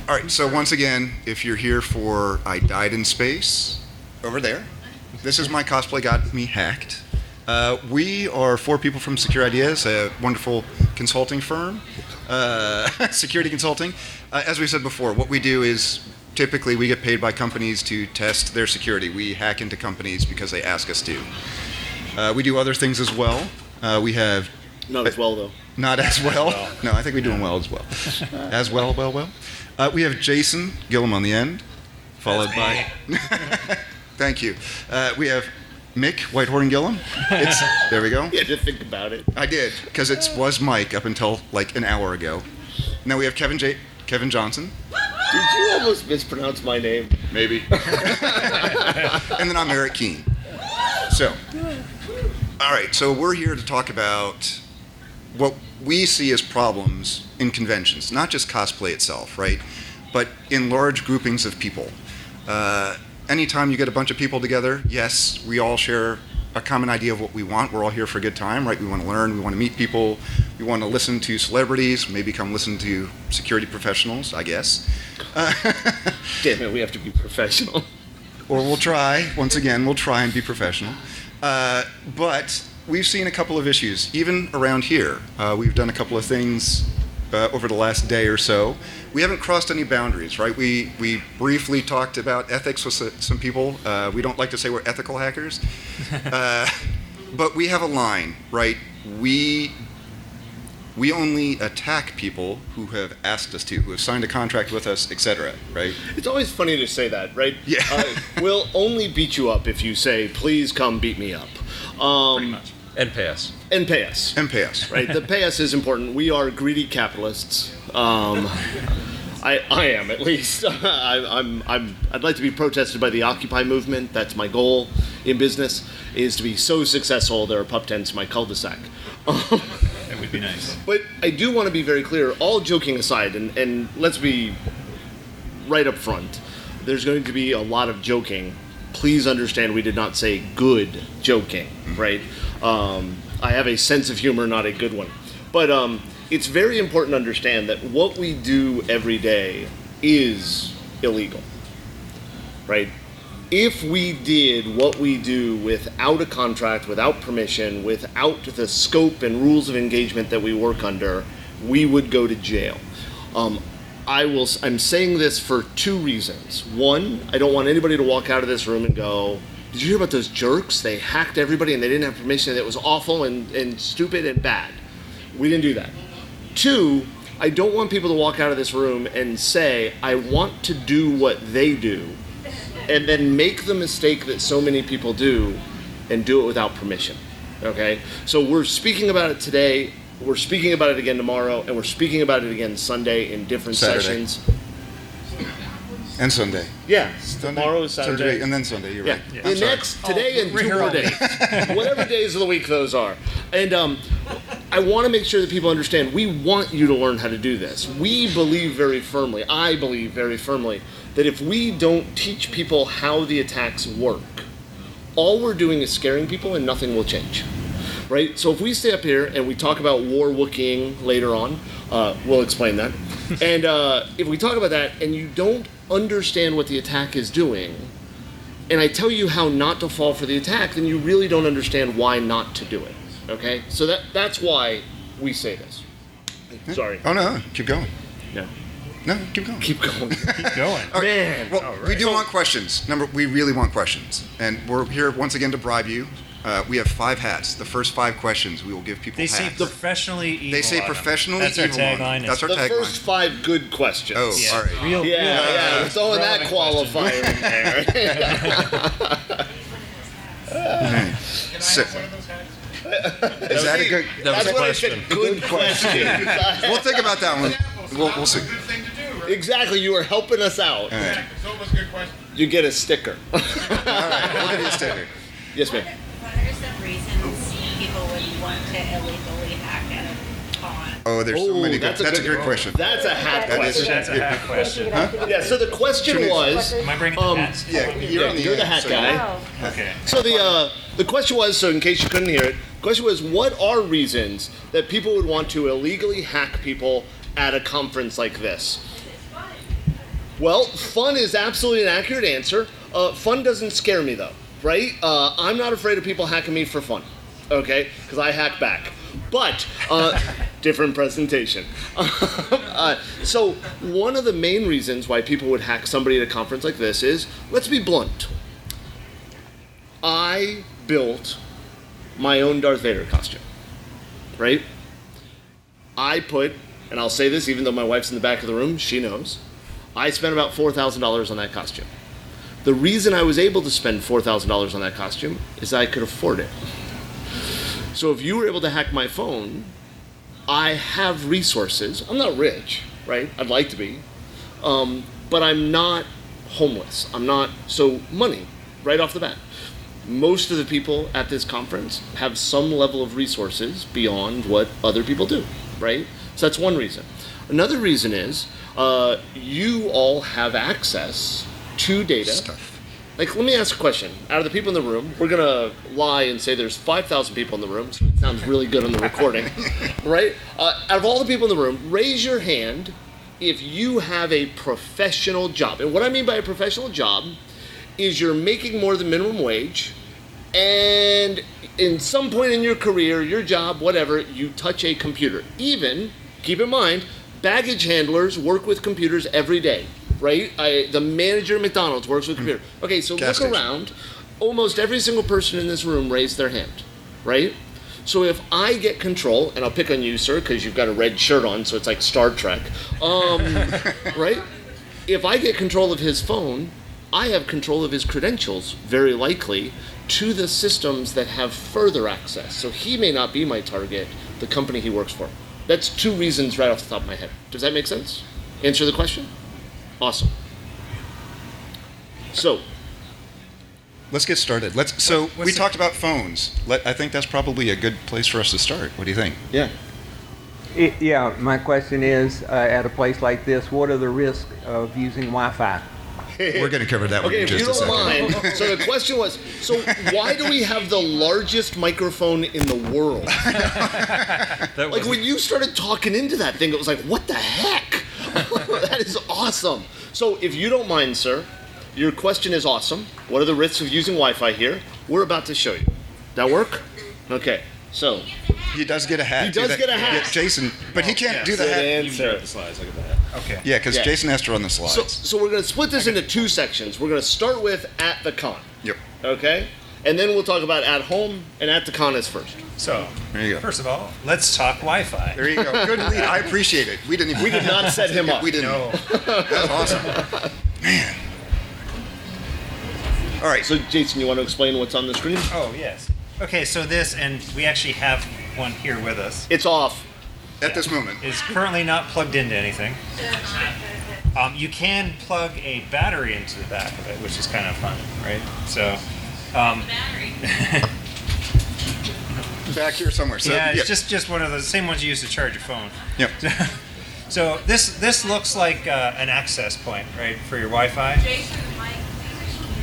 All right, so once again, if you're here for I Died in Space, over there, this is my Cosplay Got Me Hacked. We are 4 people from Secure Ideas, a wonderful consulting firm, security consulting. As we said before, what we do is typically we get paid by companies to test their security. We hack into companies because they ask us to. We do other things as well. We have... Not as well, though. Not as well? No, I think we're doing well as well. As well. We have Jason Gillam on the end, followed by... Thank you. We have Mick Whitehorn-Gillam. There we go. You had to think about it. I did, because it was Mike up until like an hour ago. Now we have Kevin Johnson. Did you almost mispronounce my name? Maybe. And then I'm Eric Kuehn. So, all right, so we're here to talk about what we see as problems in conventions, not just cosplay itself, right? But in large groupings of people. Anytime you get a bunch of people together, yes, we all share a common idea of what we want. We're all here for a good time, right? We want to learn, we want to meet people, we want to listen to celebrities, maybe come listen to security professionals, I guess. Damn it, we have to be professional. Or we'll try, once again, we'll try and be professional. But we've seen a couple of issues, even around here. We've done a couple of things over the last day or so. We haven't crossed any boundaries, right? We briefly talked about ethics with some people. We don't like to say we're ethical hackers. But we have a line, right? We only attack people who have asked us to, who have signed a contract with us, etc., right? It's always funny to say that, right? Yeah. We'll only beat you up if you say, please come beat me up. Pretty much. And pay us. And pay us. And pay us. Right? The pay us is important. We are greedy capitalists. I am, at least. I'd like to be protested by the Occupy movement. That's my goal in business, is to be so successful there are pup tents in my cul-de-sac. That would be nice. But I do want to be very clear, all joking aside, and let's be right up front, there's going to be a lot of joking. Please understand we did not say good joking, right? I have a sense of humor, not a good one. But it's very important to understand that what we do every day is illegal, right? If we did what we do without a contract, without permission, without the scope and rules of engagement that we work under, we would go to jail. I'm saying this for 2 reasons. One, I don't want anybody to walk out of this room and go, did you hear about those jerks? They hacked everybody and they didn't have permission and it was awful and stupid and bad. We didn't do that. 2, I don't want people to walk out of this room and say, I want to do what they do, and then make the mistake that so many people do and do it without permission, okay? So we're speaking about it today, we're speaking about it again tomorrow, and we're speaking about it again Sunday in different Saturday. sessions. And Sunday. Yeah, Sunday, tomorrow is Saturday. and then Sunday, you're Yeah, right. the next, today and 2 more days. Whatever days of the week those are. And I want to make sure that people understand, we want you to learn how to do this. We believe very firmly, I believe very firmly, that if we don't teach people how the attacks work, all we're doing is scaring people and nothing will change. Right? So if we stay up here and we talk about war Wookieing later on, we'll explain that. And if we talk about that and you don't understand what the attack is doing, and I tell you how not to fall for the attack, then you really don't understand why not to do it. Okay? So that's why we say this. Sorry. Oh, no, keep going. No. No, keep going. Keep going. Keep going. Man. Well, we do want questions. We really want questions. And we're here once again to bribe you. We have 5 hats. The first 5 questions we will give people They hats. say professionally evil. They say on them. professionally That's our evil on them. tagline. That's our The tagline. first 5 good questions. Oh, Yeah. all right. Real, Yeah, throwing that relevant qualifier in there. Okay. So, is that a good... That was That's a what question. I said. Good question. We'll think about that one. We'll see. Good thing to do, right? Exactly. You are helping us out. All right. So it was a good question. You get a sticker. All right. We'll give you a sticker. Yes, ma'am. What are some reasons people would want to illegally hack at a con? Oh, there's so many good... That's a great question. That's a hat That is- question. That's a hack question. Yeah, so the question was... Am I bringing the hats? Yeah, you're on the you're the end, hat so- guy. Okay. So the question was, so in case you couldn't hear it, the question was, what are reasons that people would want to illegally hack people at a conference like this? Well, fun is absolutely an accurate answer. Fun doesn't scare me, though, right? I'm not afraid of people hacking me for fun, okay? Because I hack back. But, different presentation. So, one of the main reasons why people would hack somebody at a conference like this is, let's be blunt. I built my own Darth Vader costume, right? I put, and I'll say this even though my wife's in the back of the room, she knows, I spent about $4,000 on that costume. The reason I was able to spend $4,000 on that costume is I could afford it. So if you were able to hack my phone, I have resources. I'm not rich, right? I'd like to be. But I'm not homeless. I'm not, so money, right off the bat. Most of the people at this conference have some level of resources beyond what other people do, right? So that's one reason. Another reason is you all have access to data. Stuff. Like, let me ask a question. Out of the people in the room, we're going to lie and say there's 5,000 people in the room, so it sounds really good on the recording, right? Out of all the people in the room, raise your hand if you have a professional job. And what I mean by a professional job is you're making more than minimum wage, and in some point in your career, your job, whatever, you touch a computer. Even, keep in mind, baggage handlers work with computers every day, right? The manager at McDonald's works with computers. Okay, so Gas look station. around. Almost every single person in this room raised their hand, right? So if I get control, and I'll pick on you, sir, because you've got a red shirt on, so it's like Star Trek, right? If I get control of his phone, I have control of his credentials, very likely, to the systems that have further access. So he may not be my target, the company he works for. That's two reasons right off the top of my head. Does that make sense? Answer the question? Awesome. So, Let's get started. We talked about phones. I think that's probably a good place for us to start. What do you think? yeah. Yeah, my question is, at a place like this, what are the risks of using Wi-Fi? We're going to cover that one Okay, in if just you a don't second. mind. So the question was, so why do we have the largest microphone in the world? Like when you started talking into that thing, it was like, what the heck? That is awesome. So if you don't mind, sir, your question is awesome. What are the risks of using Wi-Fi here? We're about to show you. That work? Okay. So He does get a hat. He does too. get a hat. Yeah, Jason, but he can't do the Good hat. answer. The slides, look at that. Okay. Yeah, because Yeah. Jason has to run the slides. So we're going to split this into two sections. We're going to start with at the con. Yep. Okay? And then we'll talk about at home, and at the con is first. So, There you go. first of all, let's talk Wi-Fi. There you go. Good lead. I appreciate it. We did not set him up. We didn't. No. That's awesome. Man. All right. So, Jason, you want to explain what's on the screen? Oh, yes. Okay, so this, and we actually have one here with us, It's off. At this moment. is currently not plugged into anything. You can plug a battery into the back of it, which is kind of fun, right? So, Back here somewhere. So, yeah, it's just one of the same ones you use to charge your phone. Yep. So this looks like an access point, right, for your Wi-Fi.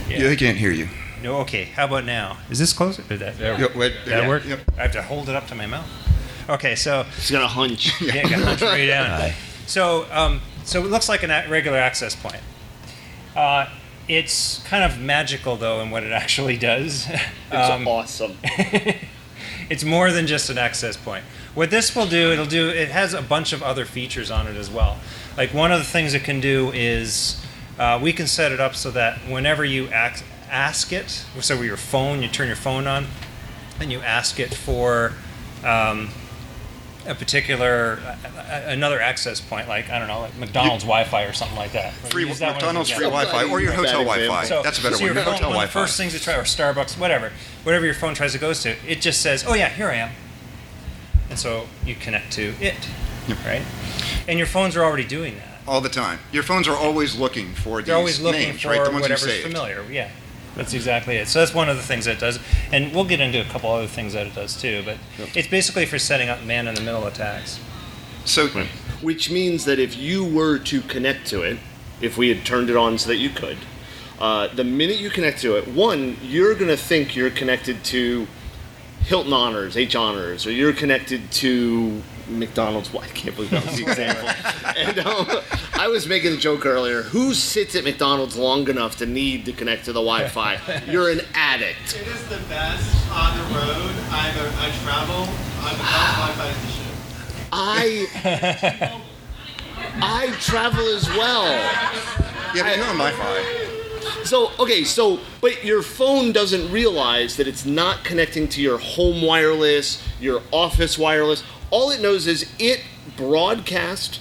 Yeah, they can't hear you. No, okay. How about now? Is this closer? Did that Yep, wait, that yeah, work? yep. I have to hold it up to my mouth. Okay, so He's got a hunch. yeah, got to punch right down. So it looks like a regular access point. It's kind of magical though in what it actually does. It's awesome. It's more than just an access point. What this will do, it has a bunch of other features on it as well. Like one of the things it can do is we can set it up so that whenever you ask it, so with your phone, you turn your phone on, and you ask it for a particular another access point, like I don't know, like McDonald's Wi-Fi or something like that. Free Use that one as an McDonald's free example. Wi-Fi or your Bad hotel example. Wi-Fi. That's a better one. your Your phone, hotel one of the Wi-Fi. first things you try, or Starbucks, whatever your phone tries to go to, it just says, "Oh yeah, here I am," and so you connect to it, right? And your phones are already doing that. All the time. Your phones are always looking for these They're always looking names, for right? The ones you whatever's saved. familiar. Yeah, that's exactly it. So that's one of the things that it does, and we'll get into a couple other things that it does too. But it's basically for setting up man-in-the-middle attacks. So, Which means that if you were to connect to it, if we had turned it on so that you could, the minute you connect to it, one, you're going to think you're connected to Hilton Honors, H Honors, or you're connected to McDonald's. Well, I can't believe that was the example. And I was making a joke earlier. Who sits at McDonald's long enough to need to connect to the Wi-Fi? You're an addict. It is the best on the road. I travel. I'm the best Wi-Fi station. I travel as well. Yeah, but you're on Wi-Fi. But your phone doesn't realize that it's not connecting to your home wireless, your office wireless. All it knows is it broadcast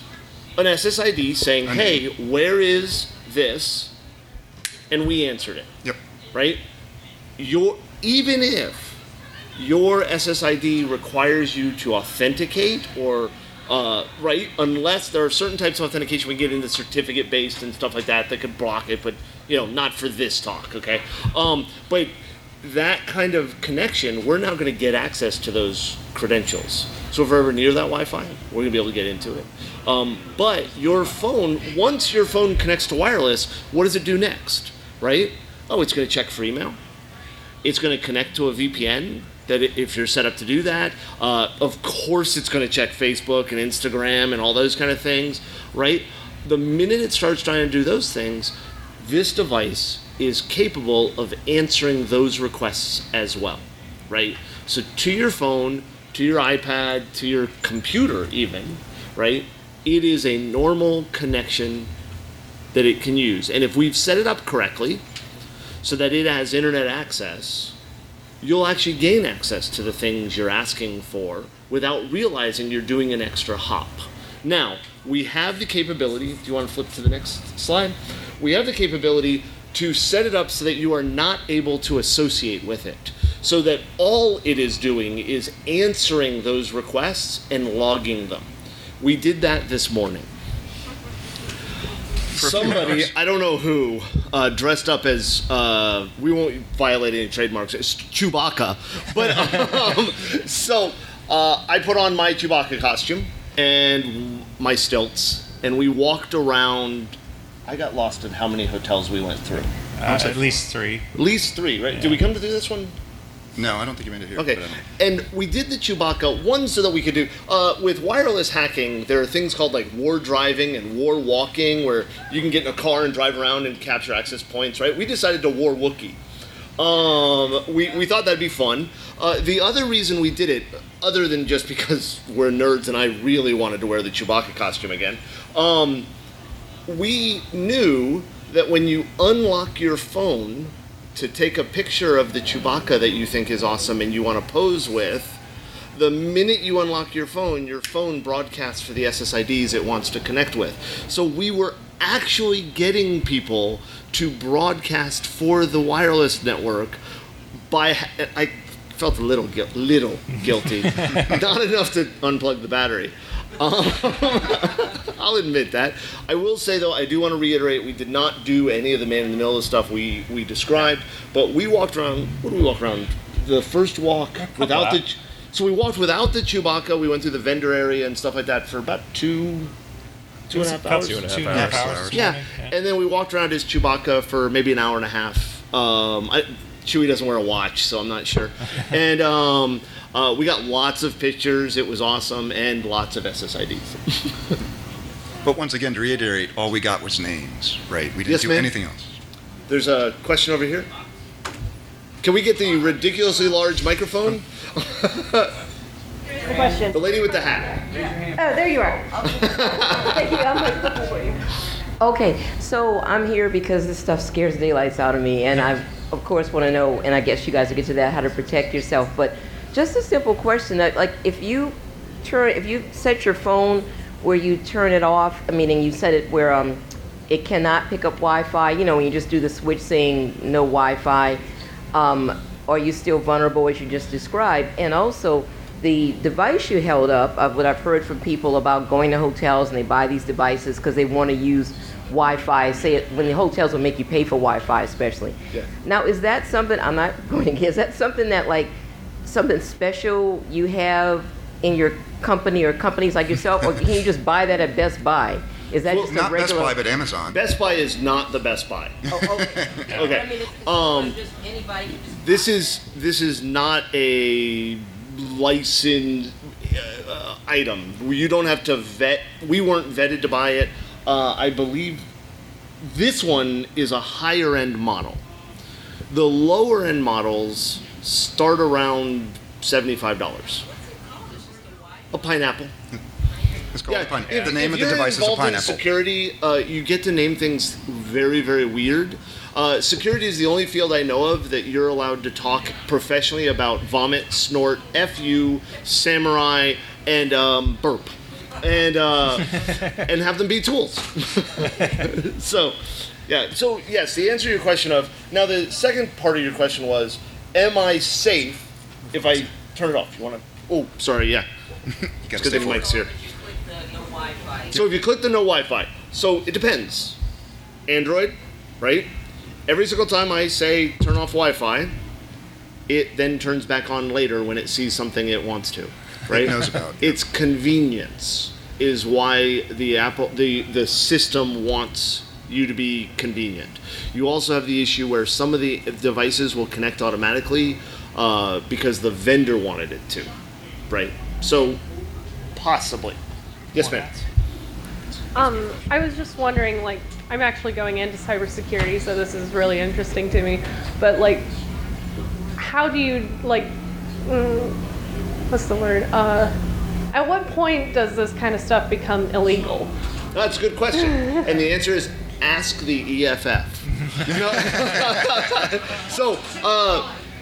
an SSID saying, hey, where is this? And we answered it. Yep. Right? Even if your SSID requires you to authenticate or right, unless there are certain types of authentication we get into certificate-based and stuff like that could block it, but not for this talk, okay? But that kind of connection, we're now going to get access to those credentials. So if we're ever near that Wi-Fi, we're going to be able to get into it. But your phone, once your phone connects to wireless, what does it do next, right? Oh, it's going to check for email. It's going to connect to a VPN. That if you're set up to do that, of course it's going to check Facebook and Instagram and all those kind of things, right? The minute it starts trying to do those things, this device is capable of answering those requests as well, right? So to your phone, to your iPad, to your computer even, right? It is a normal connection that it can use. And if we've set it up correctly so that it has internet access, you'll actually gain access to the things you're asking for without realizing you're doing an extra hop. Now, we have the capability, do you want to flip to the next slide? We have the capability to set it up so that you are not able to associate with it. So that all it is doing is answering those requests and logging them. We did that this morning. Somebody, I don't know who, dressed up as, we won't violate any trademarks, it's Chewbacca. But, I put on my Chewbacca costume and my stilts, and we walked around. I got lost in how many hotels we went through. At least 3. At least 3, right? Yeah. Did we come to do this one? No, I don't think you made it here. Okay, but, and we did the Chewbacca, one so that we could do, with wireless hacking, there are things called like war driving and war walking, where you can get in a car and drive around and capture access points, right? We decided to war Wookiee. We thought that'd be fun. The other reason we did it, other than just because we're nerds and I really wanted to wear the Chewbacca costume again, we knew that when you unlock your phone to take a picture of the Chewbacca that you think is awesome and you want to pose with, the minute you unlock your phone broadcasts for the SSIDs it wants to connect with. So we were actually getting people to broadcast for the wireless network by, I felt a little guilty, not enough to unplug the battery. I'll admit that. I will say, though, I do want to reiterate, we did not do any of the man-in-the-middle stuff we described, but we walked around, what did we walk around? The first walk without the... So we walked without the Chewbacca, we went through the vendor area and stuff like that for about two and a half hours. 2.5 hours. Yeah, and then we walked around as Chewbacca for maybe an hour and a half. Chewie doesn't wear a watch, so I'm not sure. And we got lots of pictures. It was awesome, and lots of SSIDs. but once again, to reiterate, all we got was names, right? We didn't do anything else. There's a question over here. Can we get the ridiculously large microphone? Question. The lady with the hat. Oh, there you are. Thank you. I'm looking for you. Okay, so I'm here because this stuff scares the daylights out of me, and I, of course, want to know, and I guess you guys will get to that, how to protect yourself. But just a simple question, like if you set your phone where you turn it off, meaning you set it where it cannot pick up Wi-Fi, when you just do the switch saying no Wi-Fi, are you still vulnerable as you just described? And also, the device you held up, what I've heard from people about going to hotels and they buy these devices because they want to use Wi-Fi, when the hotels will make you pay for Wi-Fi especially. Yeah. Now, is that something, I'm not going to guess, is that something that something special you have in your company or companies like yourself, or can you just buy that at Best Buy? Is that just a Not regular? Best Buy, but Amazon. Best Buy is not the Best Buy. Oh, okay. Okay. I mean, it's just anybody can just This is not a licensed item. You don't have to vet. We weren't vetted to buy it. I believe this one is a higher end model. The lower end models start around $75. A pineapple. It's called a pineapple. If, The name if of the you're device is a involved in pineapple. security, you get to name things very, very weird. Security is the only field I know of that you're allowed to talk professionally about vomit, snort, FU, samurai, and burp, and have them be tools. So, yeah. So yes, the answer to your question of now the second part of your question was, am I safe if I turn it off? You want to? Oh, sorry. Yeah. You It's gotta good stay that for Mike's it. here. So if you click the no Wi-Fi, so it depends. Android, right? Every single time I say turn off Wi-Fi, it then turns back on later when it sees something it wants to, right? It knows about. It's convenience is why the system wants you to be convenient. You also have the issue where some of the devices will connect automatically because the vendor wanted it to, right? So possibly, yes, ma'am. I was just wondering, like, I'm actually going into cybersecurity, so this is really interesting to me. But like, how do you what's the word? At what point does this kind of stuff become illegal? That's a good question, and the answer is ask the EFF. So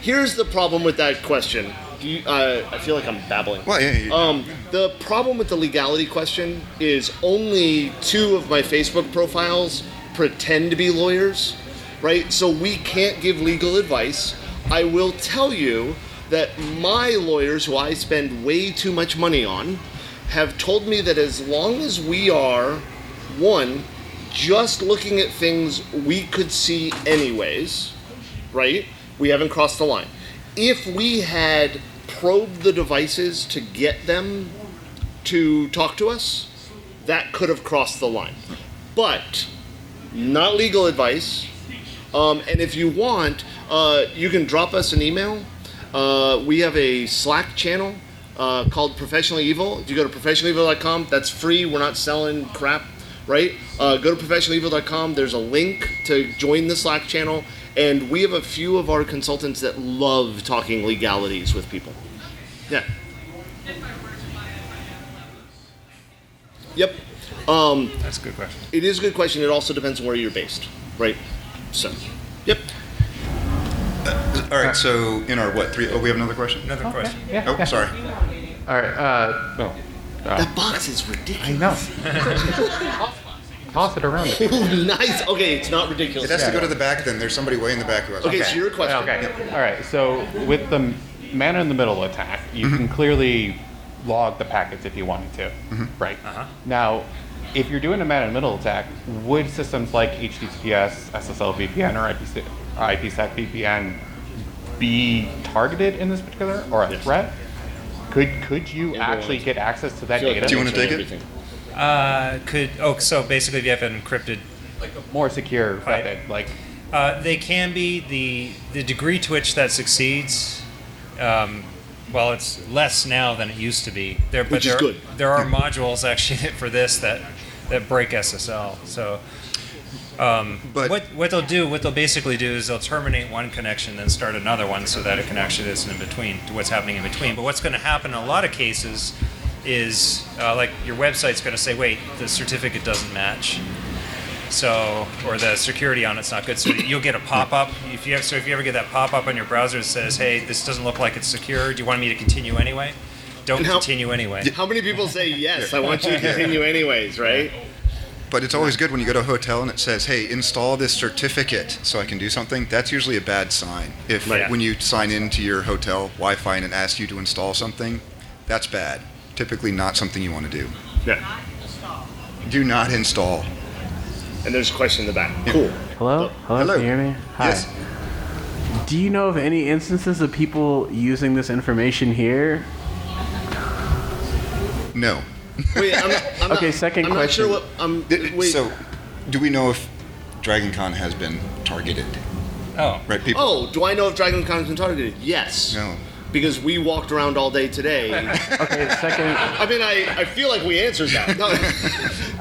here's the problem with that question. I feel like I'm babbling. Well, yeah. The problem with the legality question is only 2 of my Facebook profiles pretend to be lawyers, right? So we can't give legal advice. I will tell you that my lawyers, who I spend way too much money on, have told me that as long as we are, one, just looking at things we could see anyways, right? We haven't crossed the line. If we had probed the devices to get them to talk to us, that could have crossed the line. But not legal advice. And if you want, you can drop us an email. We have a Slack channel called Professionally Evil. If you go to professionallyevil.com, that's free. We're not selling crap, right? Go to professionallyevil.com. There's a link to join the Slack channel. And we have a few of our consultants that love talking legalities with people. Yeah. Yep. That's a good question. It is a good question. It also depends on where you're based, right? So, yep. All right. So in our what 3? Oh, we have another question. Another question. Oh, sorry. All right. That box is ridiculous. I know. Toss it around. Nice. Okay, it's not ridiculous. It has to go to the back. Then there's somebody way in the back who has. Okay, so your question. Okay. All right. So with the man in the middle attack, you can clearly log the packets if you wanted to, right? Now, if you're doing a man in the middle attack, would systems like HTTPS, SSL VPN, or IPsec VPN be targeted in this particular or a threat? Could you actually get access to that data? Do you want to take it? So basically if you have an encrypted, More secure method, like they can be the degree to which that succeeds. Well, it's less now than it used to be. Which is good. There are modules actually for this that break SSL. So, But- what they'll basically do is they'll terminate one connection, then start another one, so that it can actually listen in between to what's happening in between. But what's going to happen in a lot of cases is like your website's going to say, wait, the certificate doesn't match. So, or the security on it's not good. So you'll get a pop-up. If you ever get that pop-up on your browser that says, hey, this doesn't look like it's secure. Do you want me to continue anyway? Don't continue anyway. How many people say yes? I want you to continue anyways, right? But it's always good when you go to a hotel and it says, hey, install this certificate so I can do something. That's usually a bad sign. If when you sign into your hotel Wi-Fi and it asks you to install something, that's bad. Typically not something you want to do. Yeah. Do not install. And there's a question in the back. Cool. Hello? Hello? Hello. Can you hear me? Hi. Yes. Do you know of any instances of people using this information here? No. Wait, I'm Okay, not, second I'm question. not sure what. Wait. So, do we know if DragonCon has been targeted? Oh. Right, people. Oh, do I know if Dragon Con has been targeted? Yes. No. because we walked around all day today. Okay, second. I mean, I feel like we answered that. No.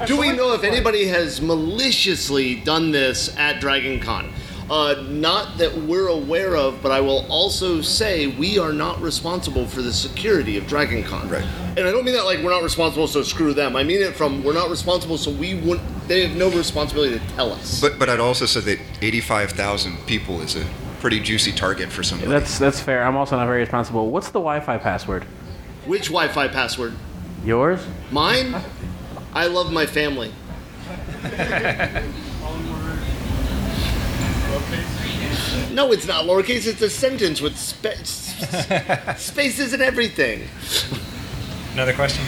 Do we know if anybody has maliciously done this at Dragon Con? Not that we're aware of, but I will also say we are not responsible for the security of Dragon Con. Right. And I don't mean that like we're not responsible, so screw them. I mean it from we're not responsible, so they have no responsibility to tell us. But I'd also say that 85,000 people is a pretty juicy target for somebody. That's fair. I'm also not very responsible. What's the Wi-Fi password? Which Wi-Fi password? Yours? Mine? I love my family. No, it's not lowercase. It's a sentence with spaces and everything. Another question?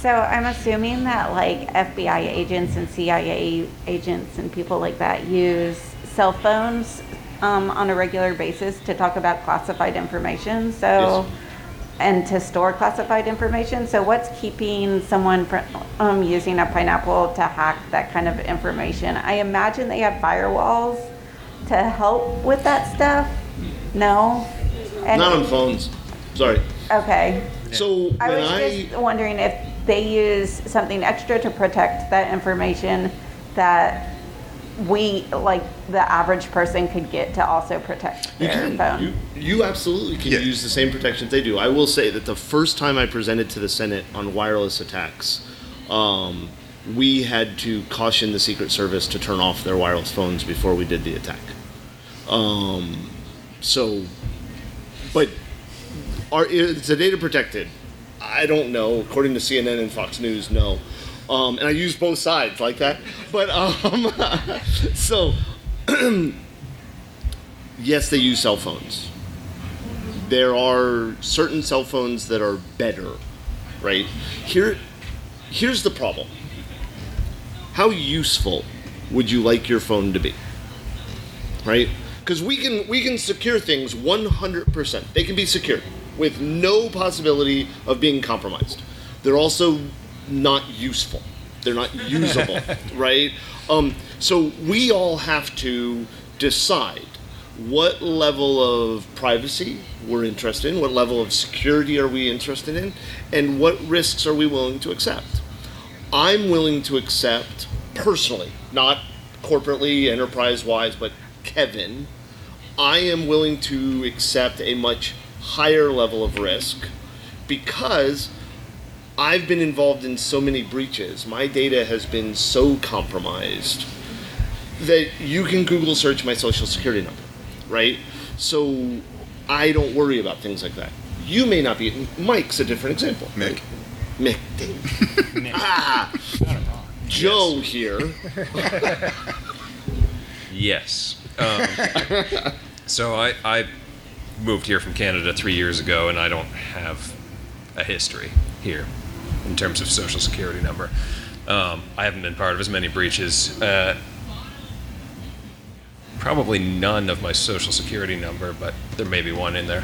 So I'm assuming that like FBI agents and CIA agents and people like that use cell phones on a regular basis to talk about classified information. So. Yes. And to store classified information. So what's keeping someone from using a pineapple to hack that kind of information? I imagine they have firewalls to help with that stuff. No? And not on phones. Sorry. Okay. So I was just wondering if they use something extra to protect that information that we, like the average person, could get to also protect their phone. You absolutely can use the same protections they do. I will say that the first time I presented to the Senate on wireless attacks, we had to caution the Secret Service to turn off their wireless phones before we did the attack. But is the data protected? I don't know. According to CNN and Fox News, no. And I use both sides like that. But, so, yes, they use cell phones. There are certain cell phones that are better, right? Here's the problem. How useful would you like your phone to be, right? Because we can secure things 100%. They can be secured with no possibility of being compromised. They're also not useful. They're not usable, right? So we all have to decide what level of privacy we're interested in, what level of security are we interested in, and what risks are we willing to accept. I'm willing to accept personally, not corporately, enterprise-wise, but Kevin, I am willing to accept a much higher level of risk because I've been involved in so many breaches. My data has been so compromised that you can Google search my social security number, right? So I don't worry about things like that. You may not be. Mike's a different example. Mick. Mick. Joe here. Yes. So I moved here from Canada 3 years ago, and I don't have a history here in terms of social security number. I haven't been part of as many breaches. Probably none of my social security number, but there may be one in there.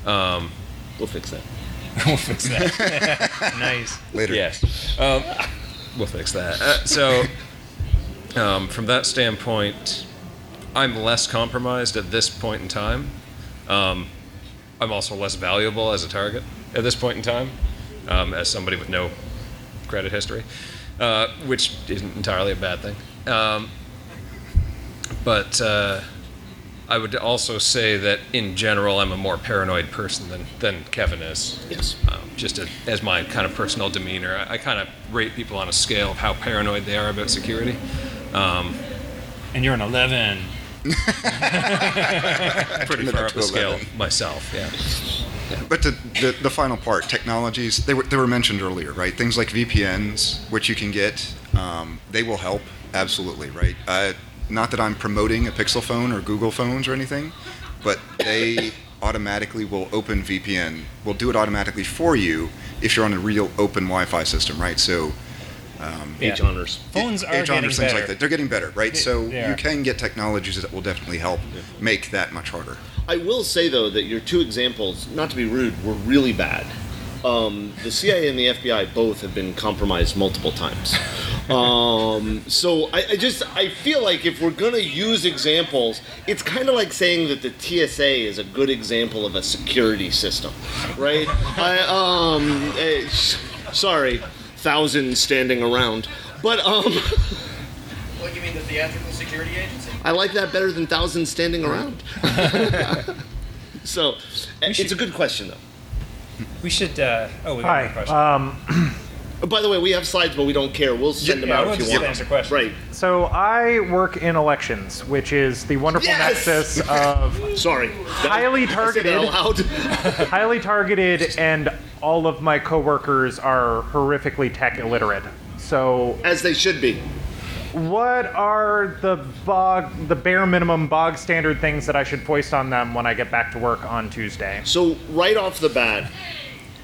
We'll fix that. We'll fix that. Nice. Later. Yes. We'll fix that. From that standpoint, I'm less compromised at this point in time. I'm also less valuable as a target at this point in time, as somebody with no credit history, which isn't entirely a bad thing. But I would also say that in general, I'm a more paranoid person than Kevin is. Yes. Just as my kind of personal demeanor, I kind of rate people on a scale of how paranoid they are about security. And you're an 11. Pretty far up the scale myself, yeah. But the final part, technologies, they were mentioned earlier, right? Things like VPNs, which you can get, they will help, absolutely, right? Not that I'm promoting a Pixel phone or Google phones or anything, but they automatically will open VPN, will do it automatically for you if you're on a real open Wi-Fi system, right? So H honors. Phones are H getting honors, things better. like that. They're getting better, right? So They you are. can get technologies that will definitely help make that much harder. I will say, though, that your two examples, not to be rude, were really bad. The CIA and the FBI both have been compromised multiple times. So I feel like if we're gonna use examples, it's kind of like saying that the TSA is a good example of a security system, right? Sorry, thousands standing around, but What, you mean the theatrical security agency? I like that better than thousands standing around. So it's a good question though. We should. We got Hi. a question. By the way, we have slides, but we don't care. We'll send them out we'll if you just want. answer questions. Right. So I work in elections, which is the wonderful Yes! nexus of Sorry. highly I said targeted, that out loud. highly targeted, and all of my coworkers are horrifically tech illiterate. So As they should be. what are the bare minimum bog standard things that I should foist on them when I get back to work on Tuesday? So right off the bat,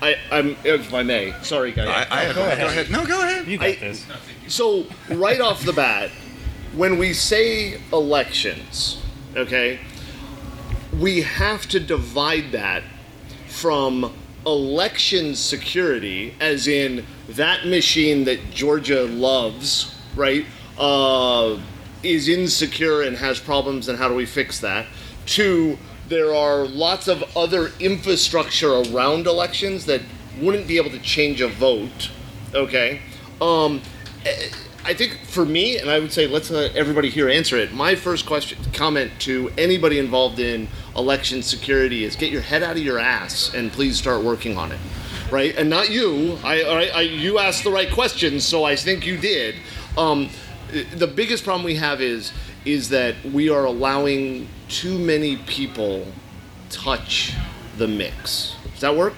I'm if I may. Sorry, guys. Go ahead. No, go ahead. You got this. So right off the bat, when we say elections, okay, we have to divide that from election security, as in that machine that Georgia loves, right, is insecure and has problems, and how do we fix that, to there are lots of other infrastructure around elections that wouldn't be able to change a vote, okay? I think for me, and I would say let's let everybody here answer it, my first comment to anybody involved in election security is get your head out of your ass and please start working on it, right? And not you, you asked the right questions, so I think you did. The biggest problem we have is that we are allowing too many people touch the mix. Does that work?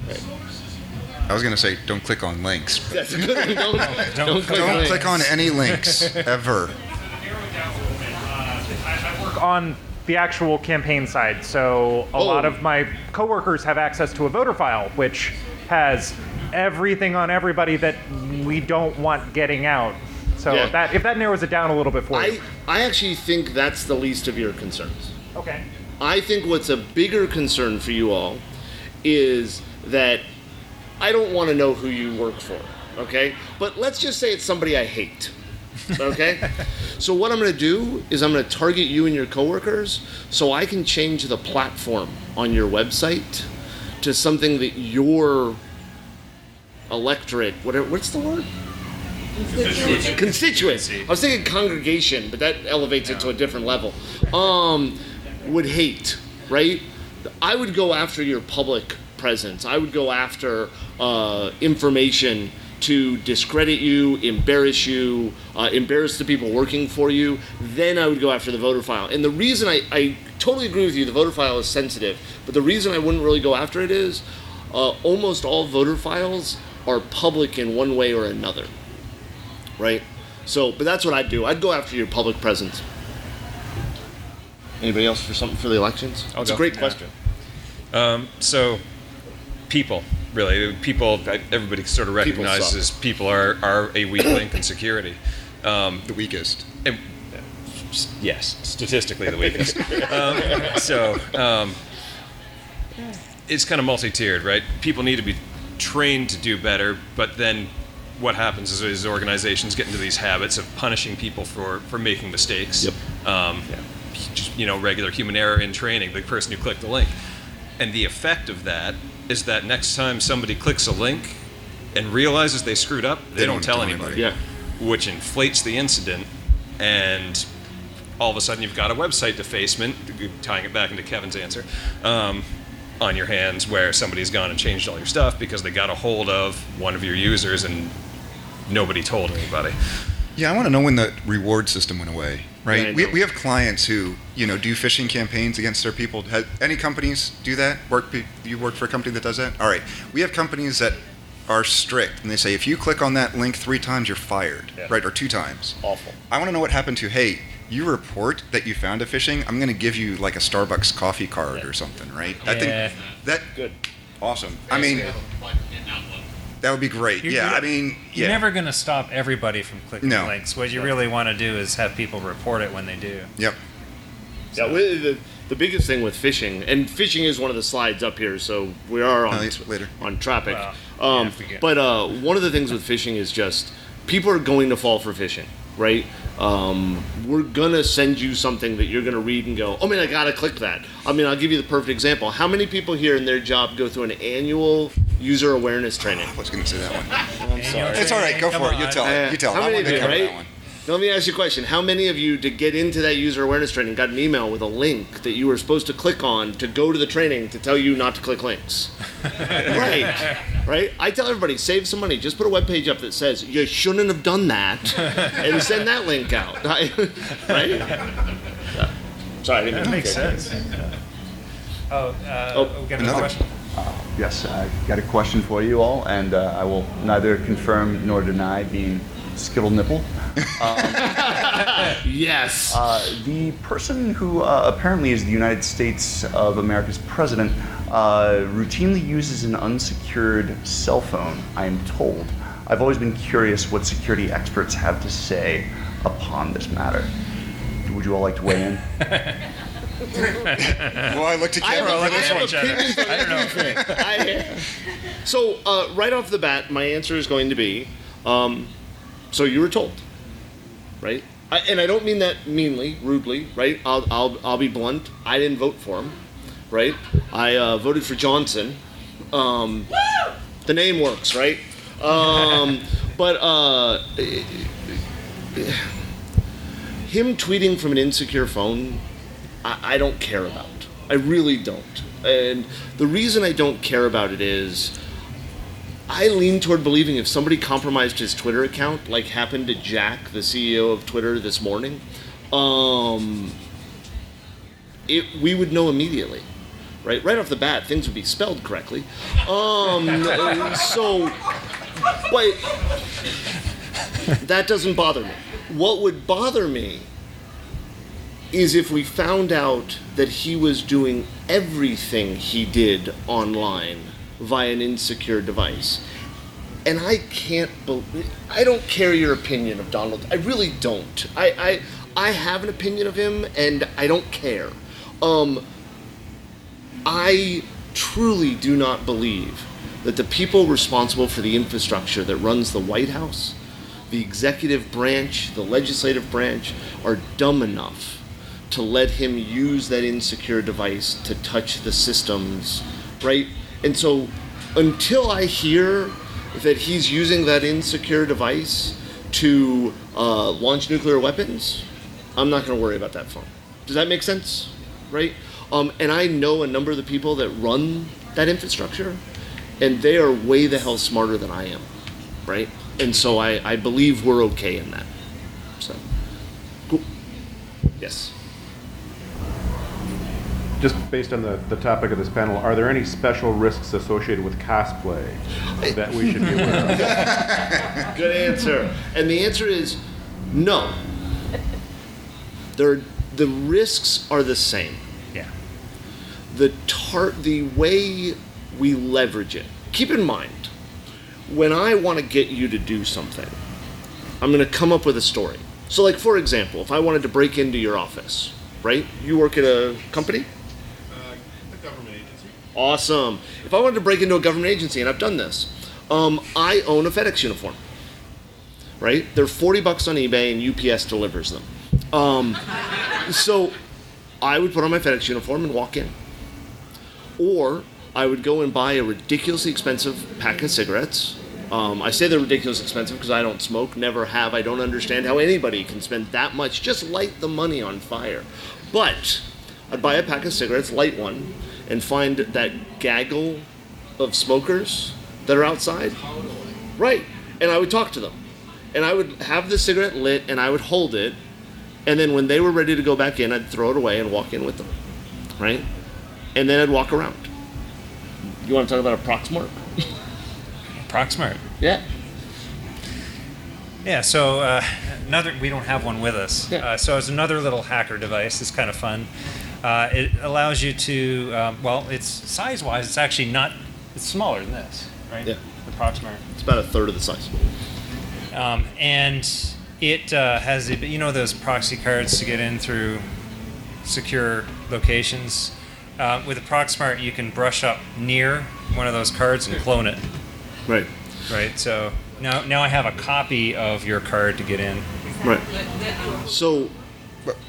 Right. I was going to say, don't click on links. That's a good one. Don't Click on any links, ever. I work on the actual campaign side, so a lot of my coworkers have access to a voter file, which has everything on everybody that we don't want getting out. So Yeah. if that narrows it down a little bit for you. I actually think that's the least of your concerns. Okay. I think what's a bigger concern for you all is that I don't want to know who you work for, okay? But let's just say it's somebody I hate, okay? So what I'm going to do is I'm going to target you and your coworkers so I can change the platform on your website to something that your electorate, what's the word? Constituency. I was thinking congregation, but that elevates it to a different level. Would hate, right? I would go after your public presence. I would go after information to discredit you, embarrass the people working for you. Then I would go after the voter file. And the reason I totally agree with you, the voter file is sensitive, but the reason I wouldn't really go after it is almost all voter files are public in one way or another. Right? So, but that's what I'd do. I'd go after your public presence. Anybody else for something for the elections? It's a great question. So, people, really. Everybody sort of recognizes people are a weak link in security. The weakest. Yes, statistically the weakest. It's kind of multi-tiered, right? People need to be trained to do better, but then what happens is organizations get into these habits of punishing people for making mistakes. Yep. Just, regular human error in training, the person who clicked the link. And the effect of that is that next time somebody clicks a link and realizes they screwed up, they don't tell anybody. Yeah. Which inflates the incident, and all of a sudden you've got a website defacement, tying it back into Kevin's answer, on your hands where somebody's gone and changed all your stuff because they got a hold of one of your users and nobody told anybody. Yeah, I want to know when the reward system went away, right? Yeah, we have clients who, do phishing campaigns against their people. Any companies do that? You work for a company that does that? All right. We have companies that are strict, and they say, if you click on that link 3 times, you're fired, right? Or 2 times. Awful. I want to know what happened to, hey, you report that you found a phishing, I'm going to give you like a Starbucks coffee card or something, right? Yeah. I think that... Good. Awesome. I mean... That would be great. You're never going to stop everybody from clicking No. links. What you really want to do is have people report it when they do. Yep. Yeah, the biggest thing with phishing, and phishing is one of the slides up here, so we are on later. on traffic. Well, But one of the things with phishing is just people are going to fall for phishing, right? We're gonna send you something that you're gonna read and go, oh man, I gotta click that. I mean, I'll give you the perfect example. How many people here in their job go through an annual user awareness training? I was gonna say that one. I'm sorry. It's all right. Go for it. You tell it. You tell it. How I many want of to you, cover right? that one. Now, let me ask you a question. How many of you, to get into that user awareness training, got an email with a link that you were supposed to click on to go to the training to tell you not to click links? Right? I tell everybody, save some money. Just put a web page up that says, you shouldn't have done that, and send that link out. Right? Yeah. Sorry, I didn't That mean makes to sense. We got another question? Yes, I got a question for you all, and I will neither confirm nor deny being skittle nipple. Yes. The person who apparently is the United States of America's president routinely uses an unsecured cell phone, I am told. I've always been curious what security experts have to say upon this matter. Would you all like to weigh in? Well, I looked at camera for this one. I don't know. So, right off the bat, my answer is going to be, so you were told, right? And I don't mean that meanly, rudely, right? I'll be blunt. I didn't vote for him, right? I voted for Johnson. The name works, right? But him tweeting from an insecure phone, I don't care about. I really don't. And the reason I don't care about it is I lean toward believing if somebody compromised his Twitter account, like happened to Jack, the CEO of Twitter this morning, we would know immediately. Right off the bat, things would be spelled correctly. So, but that doesn't bother me. What would bother me is if we found out that he was doing everything he did online via an insecure device. And I can't believe, I don't care your opinion of Donald. I really don't. I have an opinion of him, and I don't care. I truly do not believe that the people responsible for the infrastructure that runs the White House, the executive branch, the legislative branch, are dumb enough to let him use that insecure device to touch the systems, right? And so until I hear that he's using that insecure device to launch nuclear weapons, I'm not going to worry about that phone. Does that make sense? Right? And I know a number of the people that run that infrastructure, and they are way the hell smarter than I am, right? And so I believe we're okay in that. So, cool. Yes. Just based on the topic of this panel, are there any special risks associated with cosplay that we should be aware of? Good answer. And the answer is no. The risks are the same. Yeah. The way we leverage it. Keep in mind, when I want to get you to do something, I'm going to come up with a story. So, like, for example, if I wanted to break into your office, right? You work at a company? A government agency. Awesome. If I wanted to break into a government agency, and I've done this, I own a FedEx uniform, right? They're $40 on eBay, and UPS delivers them. So I would put on my FedEx uniform and walk in. Or I would go and buy a ridiculously expensive pack of cigarettes. I say they're ridiculously expensive because I don't smoke, never have. I don't understand how anybody can spend that much. Just light the money on fire. But I'd buy a pack of cigarettes, light one, and find that gaggle of smokers that are outside. Right. And I would talk to them. And I would have the cigarette lit, and I would hold it. And then when they were ready to go back in, I'd throw it away and walk in with them. Right? And then I'd walk around. You want to talk about a Proxmart? Proxmart. Yeah. Yeah, so we don't have one with us. Yeah. So it's another little hacker device. It's kind of fun. It allows you to, it's size-wise, it's actually not, it's smaller than this, right? Yeah. The Proxmart. It's about a third of the size. And it has, those proxy cards to get in through secure locations. With a Proxmart, you can brush up near one of those cards and clone it. Right. Right. So Now I have a copy of your card to get in. Right. So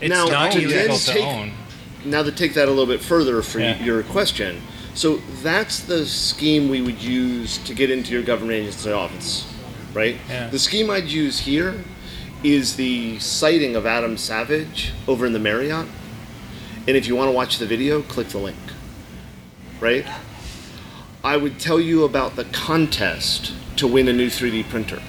It's now not to illegal then to take, own. now to take that a little bit further for Yeah. your question. So that's the scheme we would use to get into your government agency office, right? Yeah. The scheme I'd use here is the sighting of Adam Savage over in the Marriott. And if you want to watch the video, click the link. Right? I would tell you about the contest to win a new 3D printer.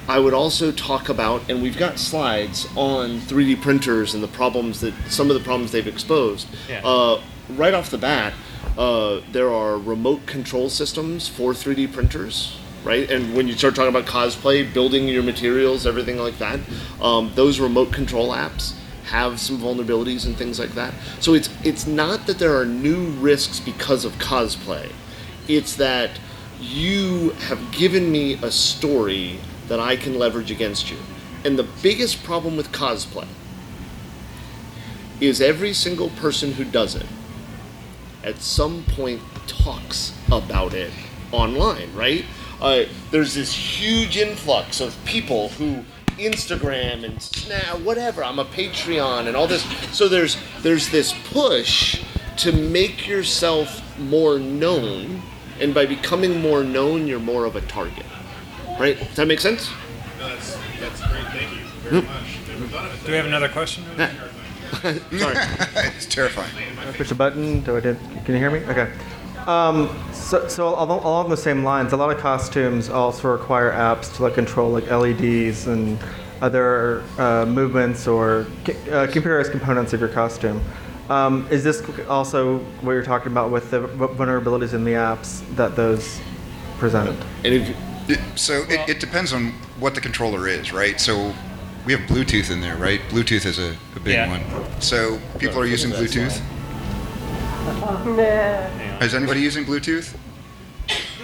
I would also talk about, and we've got slides on 3D printers and the problems that, some of the problems they've exposed. Yeah. Right off the bat, there are remote control systems for 3D printers, right? And when you start talking about cosplay, building your materials, everything like that, those remote control apps have some vulnerabilities and things like that. So it's not that there are new risks because of cosplay. It's that you have given me a story that I can leverage against you. And the biggest problem with cosplay is every single person who does it at some point talks about it online, right? There's this huge influx of people who Instagram and Snap, whatever, I'm a Patreon and all this. So there's this push to make yourself more known, and by becoming more known, you're more of a target. Right? Does that make sense? No, that's great. Thank you very much. Never thought of it. Do we have another question? Sorry. It's terrifying. I push a button. Can you hear me? Okay. So along the same lines, a lot of costumes also require apps to control LEDs and other movements or various components of your costume. Is this also what you're talking about with the vulnerabilities in the apps that those present? So it depends on what the controller is, right? So we have Bluetooth in there, right? Bluetooth is a big one. So people are using Bluetooth. Is anybody using Bluetooth?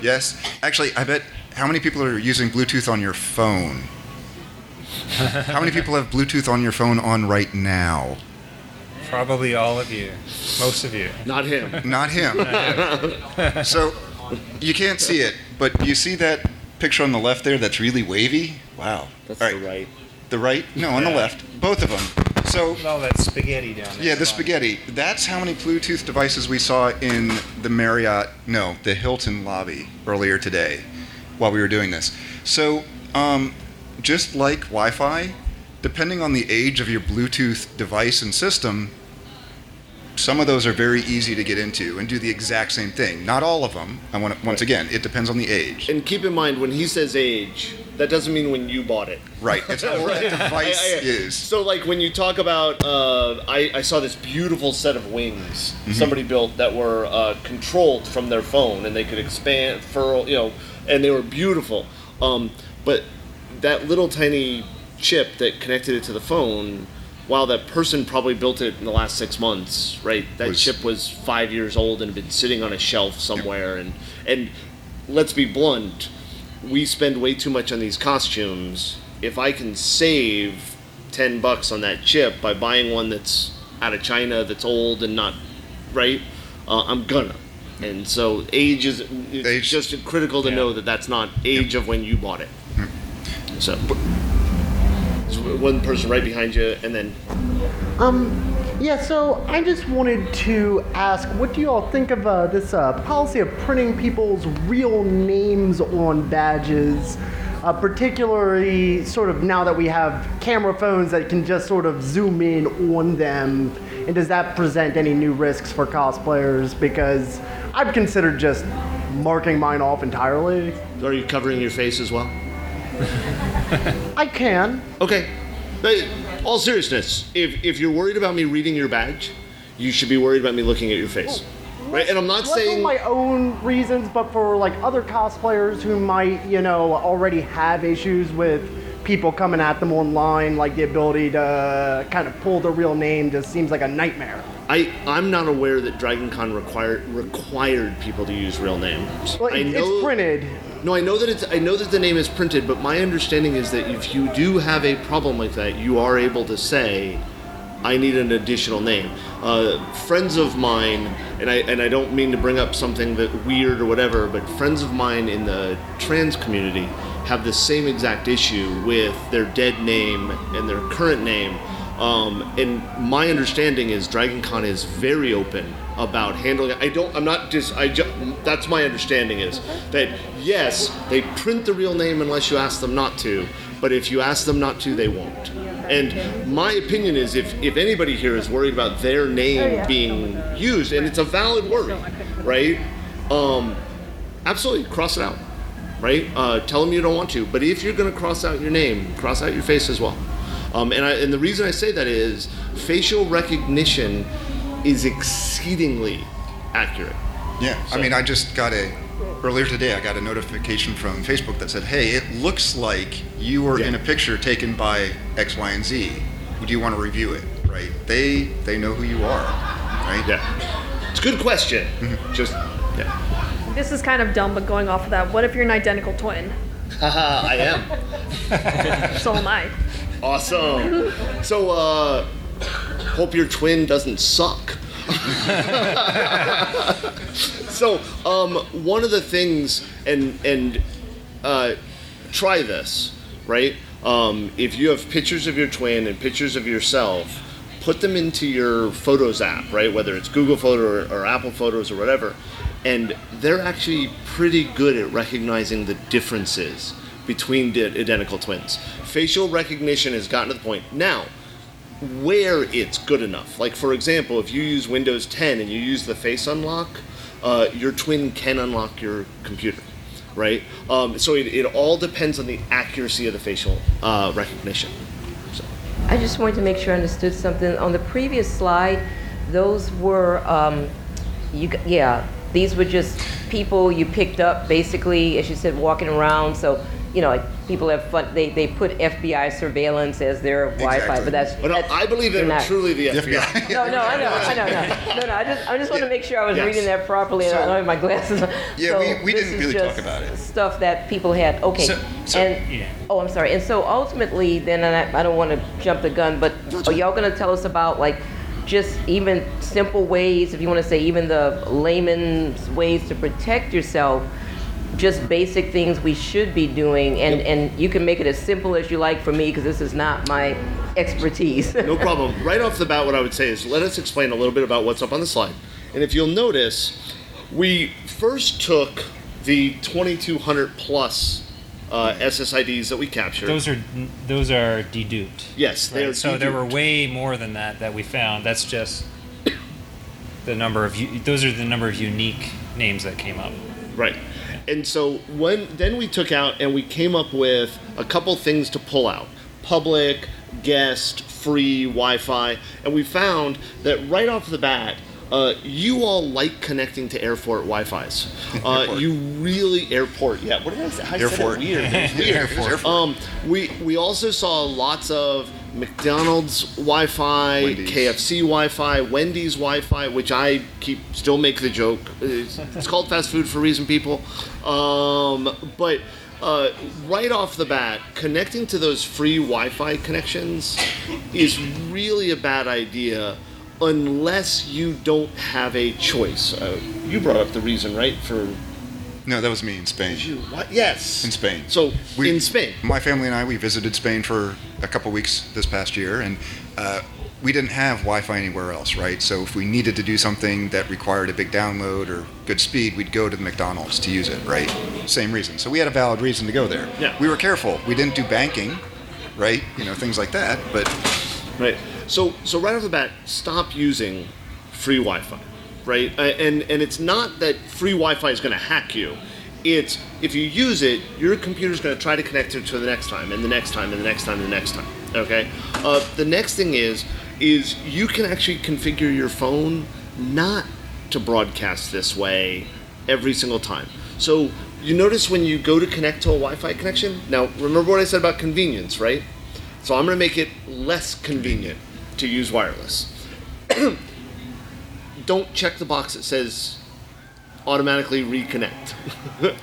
Yes? Actually, I bet, how many people are using Bluetooth on your phone? How many people have Bluetooth on your phone on right now? Probably all of you. Most of you. Not him. Not him. So you can't see it, but you see that picture on the left there that's really wavy? Wow. That's all the right. The right? No, on the left. Both of them. So no, that spaghetti down there. yeah, the spaghetti. That's how many Bluetooth devices we saw in the Marriott, no, the Hilton lobby earlier today while we were doing this. So just like Wi-Fi, depending on the age of your Bluetooth device and system, some of those are very easy to get into and do the exact same thing. Not all of them. Once again, it depends on the age. And keep in mind, when he says age, that doesn't mean when you bought it. Right. It's not what the device is. So, like, when you talk about, I saw this beautiful set of wings somebody built that were controlled from their phone, and they could expand, furl, and they were beautiful. But that little tiny chip that connected it to the phone, while that person probably built it in the last 6 months, right? That chip was 5 years old and had been sitting on a shelf somewhere. Yep. And let's be blunt, we spend way too much on these costumes. If I can save $10 on that chip by buying one that's out of China, that's old and not right, I'm gonna. And so age is just critical to know that that's not age of when you bought it. So. One person right behind you, and then. Yeah, so I just wanted to ask, what do you all think of this policy of printing people's real names on badges, particularly sort of now that we have camera phones that can just sort of zoom in on them, and does that present any new risks for cosplayers? Because I've considered just marking mine off entirely. Are you covering your face as well? I can. Okay. All seriousness, if you're worried about me reading your badge, you should be worried about me looking at your face. Right? And I'm not saying for my own reasons, but for like other cosplayers who might, already have issues with people coming at them online, like the ability to kind of pull the real name just seems like a nightmare. I'm not aware that DragonCon required people to use real names. Well, it's printed. No, I know that the name is printed, but my understanding is that if you do have a problem like that, you are able to say, I need an additional name. Friends of mine, and I don't mean to bring up something that weird or whatever, but friends of mine in the trans community have the same exact issue with their dead name and their current name. And my understanding is DragonCon is very open about handling it. That's my understanding is that yes, they print the real name unless you ask them not to, but if you ask them not to, they won't. And my opinion is if anybody here is worried about their name being used, and it's a valid worry, right? Absolutely, cross it out, right? Tell them you don't want to, but if you're going to cross out your name, cross out your face as well. And the reason I say that is facial recognition is exceedingly accurate. Yeah, So- I mean, earlier today, I got a notification from Facebook that said, hey, it looks like you were in a picture taken by X, Y, and Z. Do you want to review it, right? They know who you are, right? Yeah. It's a good question. Just, yeah. This is kind of dumb, but going off of that, what if you're an identical twin? Haha, I am. So am I. Awesome. So, hope your twin doesn't suck. So, one of the things, and try this, right? If you have pictures of your twin and pictures of yourself, put them into your Photos app, right? Whether it's Google Photo or Apple Photos or whatever, and they're actually pretty good at recognizing the differences between identical twins. Facial recognition has gotten to the point now where it's good enough. Like, for example, if you use Windows 10 and you use the face unlock, your twin can unlock your computer, right? So it all depends on the accuracy of the facial recognition. So. I just wanted to make sure I understood something. On the previous slide, those were, these were just people you picked up, basically, as you said, walking around. So, like people have fun. They put FBI surveillance as their Wi-Fi, but that's. But no, I believe they were truly the FBI. No, I know. I just want to make sure I was reading that properly. And I don't have my glasses on. Yeah, so we this didn't is really just talk about it. Stuff that people had. Okay. Oh, I'm sorry. And so ultimately, then, and I don't want to jump the gun, but are y'all going to tell us about like just even simple ways, if you want to say even the layman's ways to protect yourself? Just basic things we should be doing, and you can make it as simple as you like for me, because this is not my expertise. No problem. Right off the bat, what I would say is let us explain a little bit about what's up on the slide. And if you'll notice, we first took the 2,200 plus SSIDs that we captured. Those are deduped. Yes, they are So there deduped. were way more than that we found. That's just the number of those are the number of unique names that came up. Right. And so then we took out and we came up with a couple things to pull out. Public, guest, free, Wi-Fi. And we found that right off the bat, you all like connecting to airport Wi-Fis. You really airport. Yeah. What did I say? I Airport. said it weird. It was weird. Airport. We also saw lots of McDonald's Wi-Fi, Wendy's. KFC Wi-Fi, Wendy's Wi-Fi, which I still make the joke. It's called fast food for a reason, people. But right off the bat, connecting to those free Wi-Fi connections is really a bad idea unless you don't have a choice. You brought up the reason, right? No, that was me in Spain. What? Yes. In Spain. So, in Spain. My family and I, we visited Spain for a couple weeks this past year, and we didn't have Wi-Fi anywhere else, right? So if we needed to do something that required a big download or good speed, we'd go to the McDonald's to use it, right? Same reason. So we had a valid reason to go there. Yeah. We were careful. We didn't do banking, right? Things like that, but... Right. So right off the bat, stop using free Wi-Fi, right? And it's not that free Wi-Fi is going to hack you. It's if you use it, your computer's going to try to connect it to the next time, and the next time, and the next time, and the next time. Okay. The next thing is you can actually configure your phone not to broadcast this way every single time. So you notice when you go to connect to a Wi-Fi connection. Now remember what I said about convenience, right? So I'm going to make it less convenient to use wireless. Don't check the box that says automatically reconnect,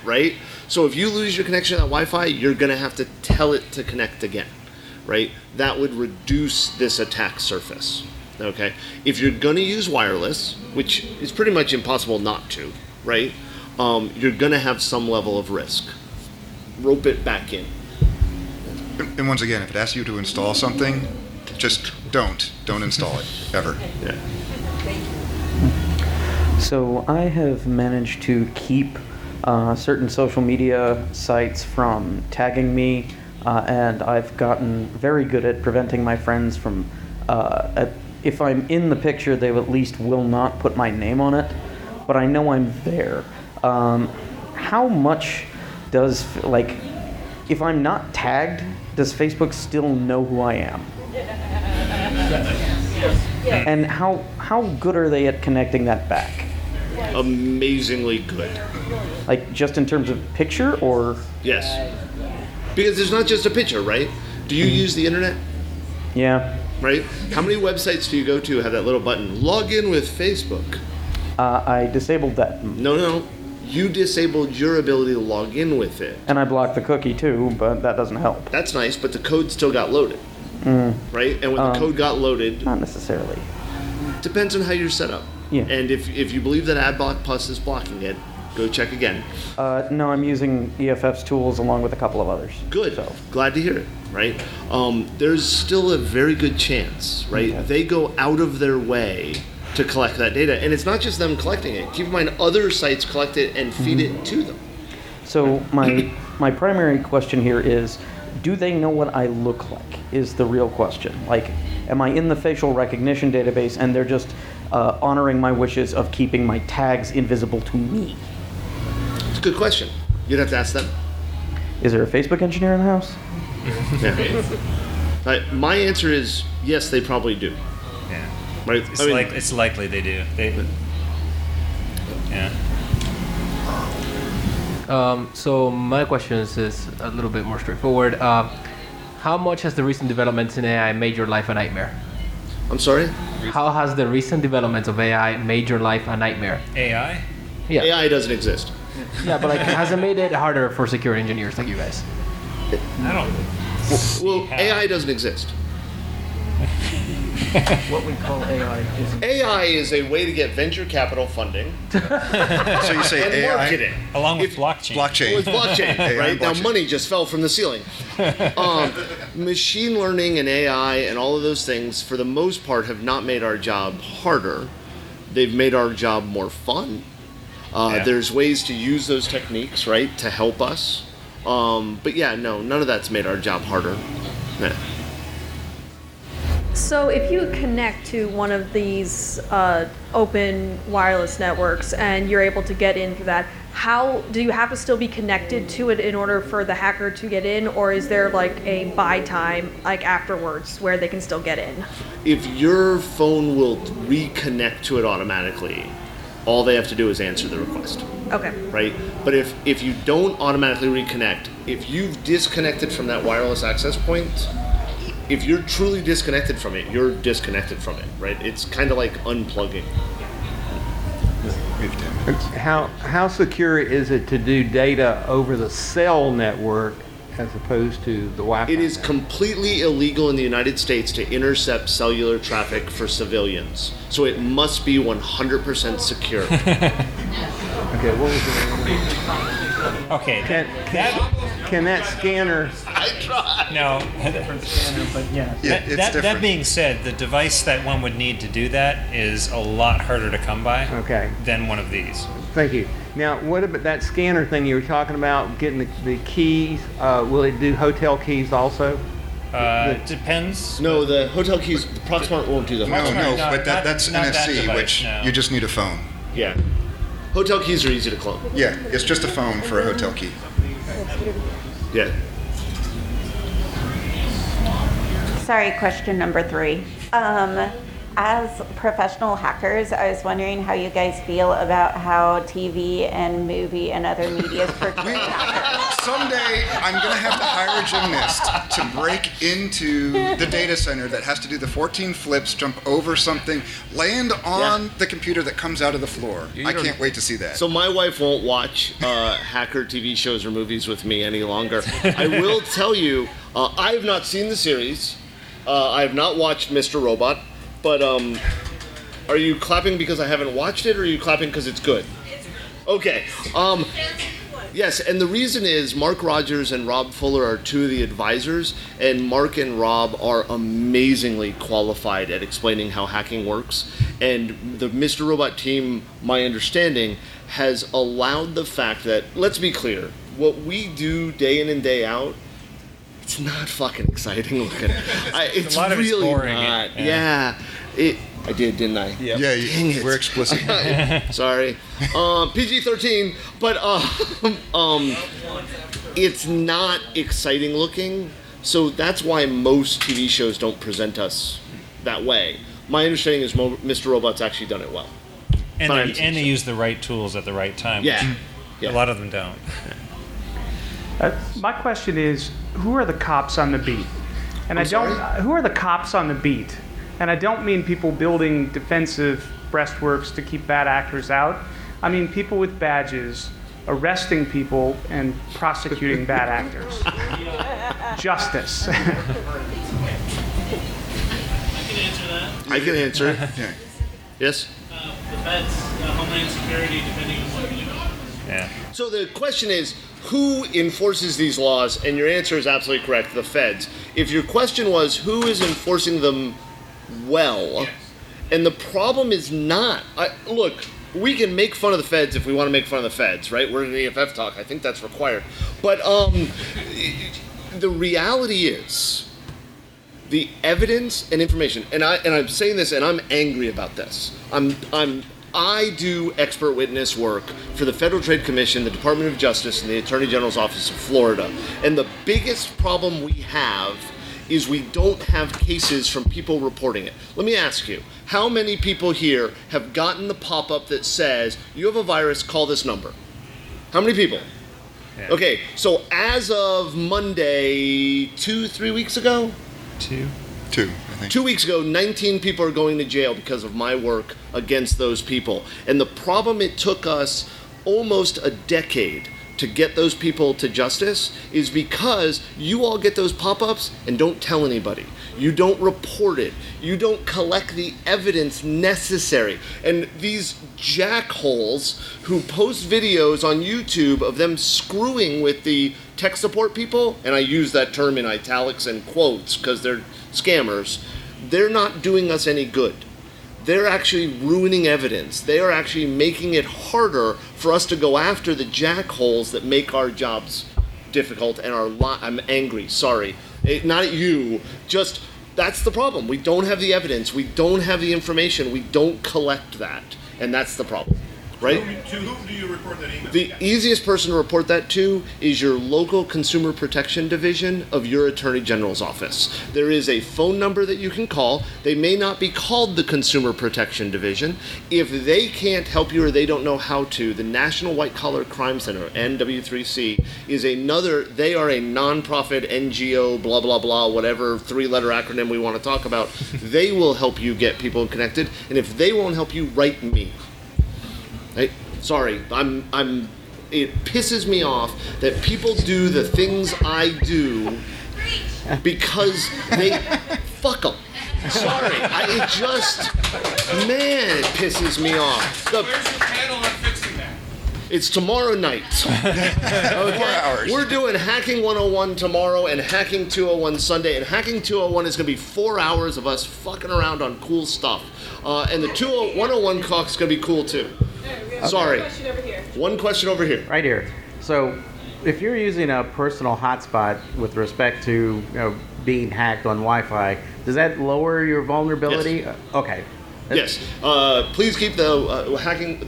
right? So if you lose your connection to that Wi-Fi, you're going to have to tell it to connect again, right? That would reduce this attack surface, okay? If you're going to use wireless, which is pretty much impossible not to, right? You're going to have some level of risk. rope it back in. And once again, if it asks you to install something, just don't install it ever. Yeah. So I have managed to keep certain social media sites from tagging me, and I've gotten very good at preventing my friends from, if I'm in the picture, they at least will not put my name on it, but I know I'm there. How much does, like, if I'm not tagged, does Facebook still know who I am? And how good are they at connecting that back? Amazingly good. Like, just in terms of picture, or? Yes. Because it's not just a picture, right? Do you use the internet? Yeah. Right? How many websites do you go to have that little button, log in with Facebook? I disabled that. No. You disabled your ability to log in with it. And I blocked the cookie too, but that doesn't help. That's nice, but the code still got loaded. Right? And when the code got loaded... Not necessarily. Depends on how you're set up. Yeah. And if you believe that AdBlock Plus is blocking it, go check again. No, I'm using EFF's tools along with a couple of others. Good. So. Glad to hear it, right? There's still a very good chance, right? Okay. They go out of their way to collect that data. And it's not just them collecting it. Keep in mind, other sites collect it and feed it to them. So my primary question here is, do they know what I look like, is the real question. Like, am I in the facial recognition database and they're just honoring my wishes of keeping my tags invisible to me? It's a good question. You'd have to ask them. Is there a Facebook engineer in the house? Yeah. My answer is yes, they probably do. Yeah. Right? It's likely they do. Yeah. So my question is a little bit more straightforward. How much has the recent developments in AI made your life a nightmare? I'm sorry? How has the recent developments of AI made your life a nightmare? AI? Yeah. AI doesn't exist. Yeah, but like, has it made it harder for security engineers like you guys? I don't. Well, AI doesn't exist. What we call AI is a way to get venture capital funding. So you say and AI? marketing. Along with blockchain. Blockchain. Well, it's blockchain, AI right? Now blockchain. money just fell from the ceiling. Machine learning and AI and all of those things, for the most part, have not made our job harder. They've made our job more fun. There's ways to use those techniques, right, to help us. But yeah, no, none of that's made our job harder. Yeah. So if you connect to one of these open wireless networks and you're able to get in through that, how do you have to still be connected to it in order for the hacker to get in, or is there like a buy time like afterwards where they can still get in? If your phone will reconnect to it automatically, all they have to do is answer the request. Okay. Right? But if you don't automatically reconnect, if you've disconnected from that wireless access point, if you're truly disconnected from it, you're disconnected from it, right? It's kind of like unplugging. How secure is it to do data over the cell network as opposed to the Wi-Fi? It is completely illegal in the United States to intercept cellular traffic for civilians. So it must be 100% secure. Okay, what was the Okay. Can that scanner? I tried. No. Different scanner, but yeah. That being said, the device that one would need to do that is a lot harder to come by than one of these. Thank you. Now, what about that scanner thing you were talking about, getting the keys? Will it do hotel keys also? Depends. No, the hotel keys, the Proxmart won't do the hotel keys. No, but that's not that NFC, device, which no. you just need a phone. Yeah. Hotel keys are easy to clone. Yeah, it's just a phone for a hotel key. Yeah. Sorry, question number 3. As professional hackers, I was wondering how you guys feel about how TV and movie and other media is portraying hackers. Someday, I'm going to have to hire a gymnast to break into the data center that has to do the 14 flips, jump over something, land on the computer that comes out of the floor. I can't wait to see that. So my wife won't watch hacker TV shows or movies with me any longer. I will tell you, I have not seen the series. I have not watched Mr. Robot. But are you clapping because I haven't watched it, or are you clapping because it's good? Okay. Yes, and the reason is Mark Rogers and Rob Fuller are two of the advisors, and Mark and Rob are amazingly qualified at explaining how hacking works. And the Mr. Robot team, my understanding, has allowed the fact that, let's be clear, what we do day in and day out, it's not fucking exciting looking. It's a lot of it's really boring. not. Yeah. I did, didn't I? Yeah, Dang it. we're explicit. Sorry. PG-13, but it's not exciting looking, so that's why most TV shows don't present us that way. My understanding is Mr. Robot's actually done it well. And they use the right tools at the right time. Yeah. Which a lot of them don't. My question is, who are the cops on the beat? And who are the cops on the beat? And I don't mean people building defensive breastworks to keep bad actors out. I mean people with badges arresting people and prosecuting bad actors. Justice. I can answer that. I can answer. Yeah. Yes? The feds, Homeland Security, depending on what you know. Yeah. So the question is, who enforces these laws? And your answer is absolutely correct, the feds. If your question was, who is enforcing them well, and the problem is not... look, we can make fun of the feds if we want to make fun of the feds, right? We're in EFF talk. I think that's required. But the reality is, the evidence and information, and I'm saying this, and I'm angry about this. I do expert witness work for the Federal Trade Commission, the Department of Justice, and the Attorney General's Office of Florida. And the biggest problem we have is we don't have cases from people reporting it. Let me ask you, how many people here have gotten the pop-up that says, you have a virus, call this number? How many people? Yeah. Okay, so as of Monday, 2-3 weeks ago? Two, I think. 2 weeks ago, 19 people are going to jail because of my work against those people. And the problem, it took us almost a decade to get those people to justice is because you all get those pop-ups and don't tell anybody. You don't report it. You don't collect the evidence necessary. And these jackholes who post videos on YouTube of them screwing with the tech support people, and I use that term in italics and quotes because they're scammers, they're not doing us any good. They're actually ruining evidence. They are actually making it harder for us to go after the jackholes that make our jobs difficult and I'm angry, sorry. Not at you, just that's the problem. We don't have the evidence. We don't have the information. We don't collect that. And that's the problem, right? To whom do you report that email? The easiest person to report that to is your local consumer protection division of your attorney general's office. There is a phone number that you can call. They may not be called the consumer protection division. If they can't help you or they don't know how to, the National White Collar Crime Center, NW3C, is they are a nonprofit NGO, blah, blah, blah, whatever three-letter acronym we want to talk about. They will help you get people connected. And if they won't help you, write me. Sorry, it pisses me off that people do the things I do because they fuck them. Sorry, it pisses me off. Where's your panel on fixing that? It's tomorrow night. Okay? 4 hours. We're doing Hacking 101 tomorrow and Hacking 201 Sunday, and Hacking 201 is going to be 4 hours of us fucking around on cool stuff. And the 101 talk is going to be cool too. Sorry. One question over here. Right here. So, if you're using a personal hotspot with respect to being hacked on Wi-Fi, does that lower your vulnerability? Yes. Okay. Yes. Please keep the hacking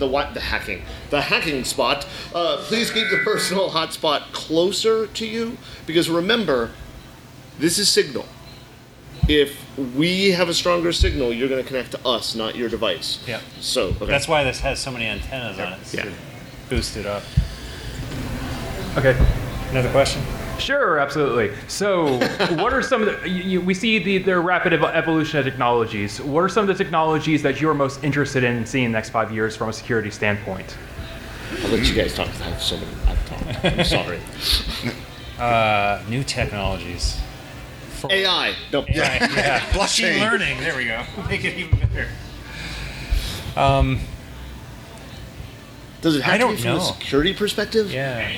spot. Please keep the personal hotspot closer to you because remember, this is signal. If we have a stronger signal, you're going to connect to us, not your device. Yeah. So okay. That's why this has so many antennas on it. Yeah. To boost it up. Okay. Another question? Sure, absolutely. So, what are some of the... we see the rapid evolution of technologies. What are some of the technologies that you're most interested in seeing in the next 5 years from a security standpoint? I'll let you guys talk. I have so many... I've talked. I'm sorry. New technologies. AI. Nope. Yeah. Blockchain. Machine learning. There we go. Make it even better. Does it have I to be don't from a know. security perspective? Yeah.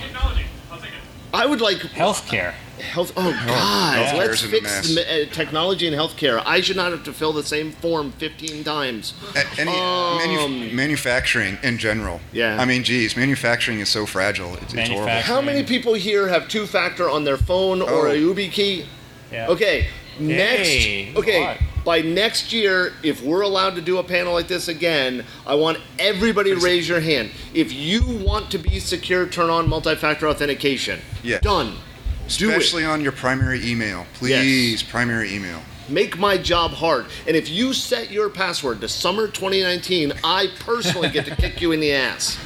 I would like Healthcare. health. Oh God! healthcare Let's is in a fix mess. technology and healthcare. I should not have to fill the same form 15 times. Manufacturing in general. Yeah. I mean, geez, manufacturing is so fragile. It's horrible. How many people here have two-factor on their phone or a YubiKey? Yeah. Okay. Hey, Next. Okay. By next year, if we're allowed to do a panel like this again, I want everybody to raise your hand. If you want to be secure, turn on multi-factor authentication. Yes. Done. Do it. Especially on your primary email. Please, primary email. Make my job hard. And if you set your password to summer 2019, I personally get to kick you in the ass.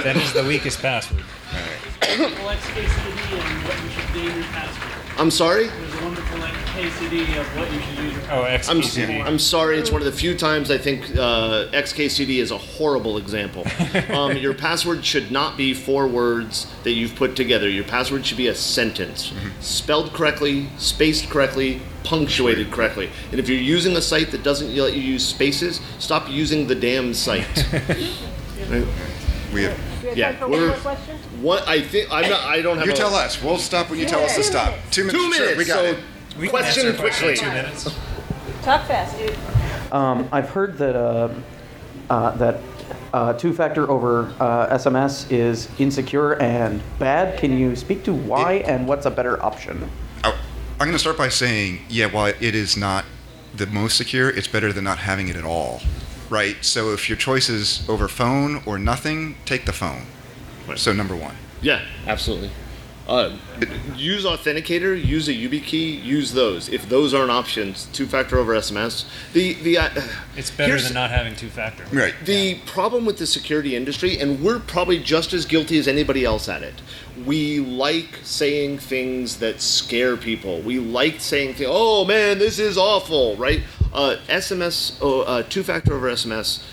That is the weakest password. Wonderful XKCD and what you should name your password. I'm sorry? There's a wonderful XKCD of what you should use. Oh, XKCD. I'm sorry. It's one of the few times I think XKCD is a horrible example. Your password should not be 4 words that you've put together. Your password should be a sentence, spelled correctly, spaced correctly, punctuated correctly. And if you're using a site that doesn't let you use spaces, stop using the damn site. Right? We have. Yeah, we're. What I think I'm not. I don't have. You tell us. We'll stop when you tell us to stop. 2 minutes. 2 minutes. Sure, we got so it. We can question answer a question quickly. in 2 minutes. Talk fast, dude. I've heard that two-factor over SMS is insecure and bad. Can you speak to why and what's a better option? I'm going to start by saying, yeah, while it is not the most secure, it's better than not having it at all, right? So if your choice is over phone or nothing, take the phone. So number one. Yeah, absolutely. Use Authenticator, use a YubiKey, use those. If those aren't options, two-factor over SMS. It's better than not having two-factor. Right. The problem with the security industry, and we're probably just as guilty as anybody else at it, we like saying things that scare people. We like saying things, oh man, this is awful, right? SMS, two-factor over SMS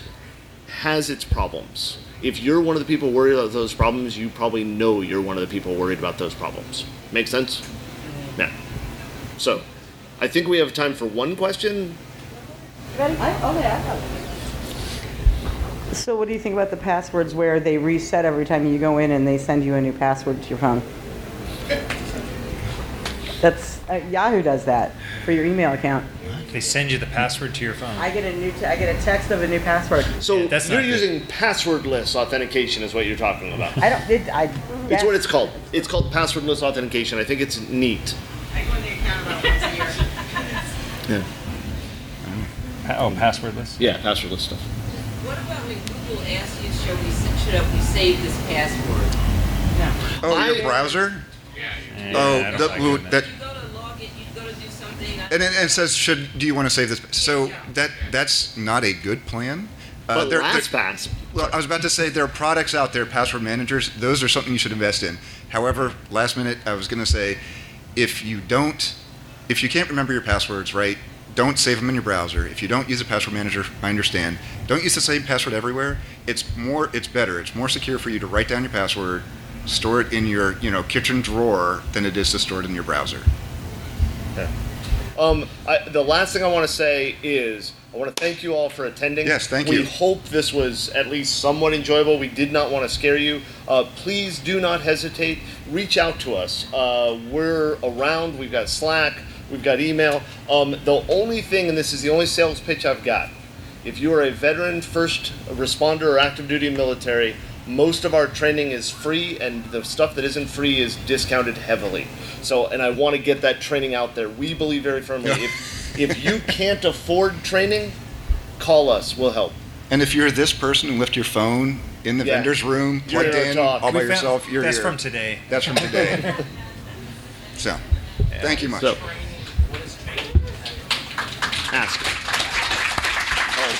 has its problems. If you're one of the people worried about those problems, you probably know you're one of the people worried about those problems. Make sense? Yeah. So, I think we have time for one question. Ready? So what do you think about the passwords where they reset every time you go in and they send you a new password to your phone? That's Yahoo does that for your email account. They send you the password to your phone. I get a text of a new password. So Yeah, that's you're not good. using passwordless authentication is what you're talking about. It's what it's called. It's called passwordless authentication. I think it's neat. I go in the account about once a year. Yeah. Passwordless? Yeah, passwordless stuff. What about when Google asks you, should we save this password? Oh, your browser? I Oh, don't like that. And it says, do you want to save this? So that's not a good plan. But LastPass. Well, I was about to say there are products out there, password managers. Those are something you should invest in. However, last minute, I was going to say, if you can't remember your passwords, right? Don't save them in your browser. If you don't use a password manager, I understand. Don't use the same password everywhere. It's better. It's more secure for you to write down your password, store it in your kitchen drawer than it is to store it in your browser. Yeah. The last thing I want to say is I want to thank you all for attending. Yes, thank you. We hope this was at least somewhat enjoyable. We did not want to scare you. Please do not hesitate. Reach out to us. We're around. We've got Slack. We've got email. The only thing, and this is the only sales pitch I've got, if you are a veteran, first responder, or active duty military, most of our training is free, and the stuff that isn't free is discounted heavily. So, and I want to get that training out there. We believe very firmly, if you can't afford training, call us. We'll help. And if you're this person who left your phone in the vendor's room, You're plugged in, talk. all by yourself, you're That's here. from today. That's from today. So, thank you much. So, ask.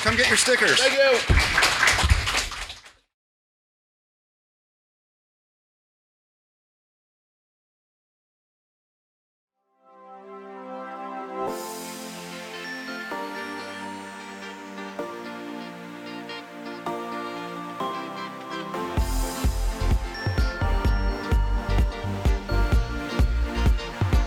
Come get your stickers. Thank you.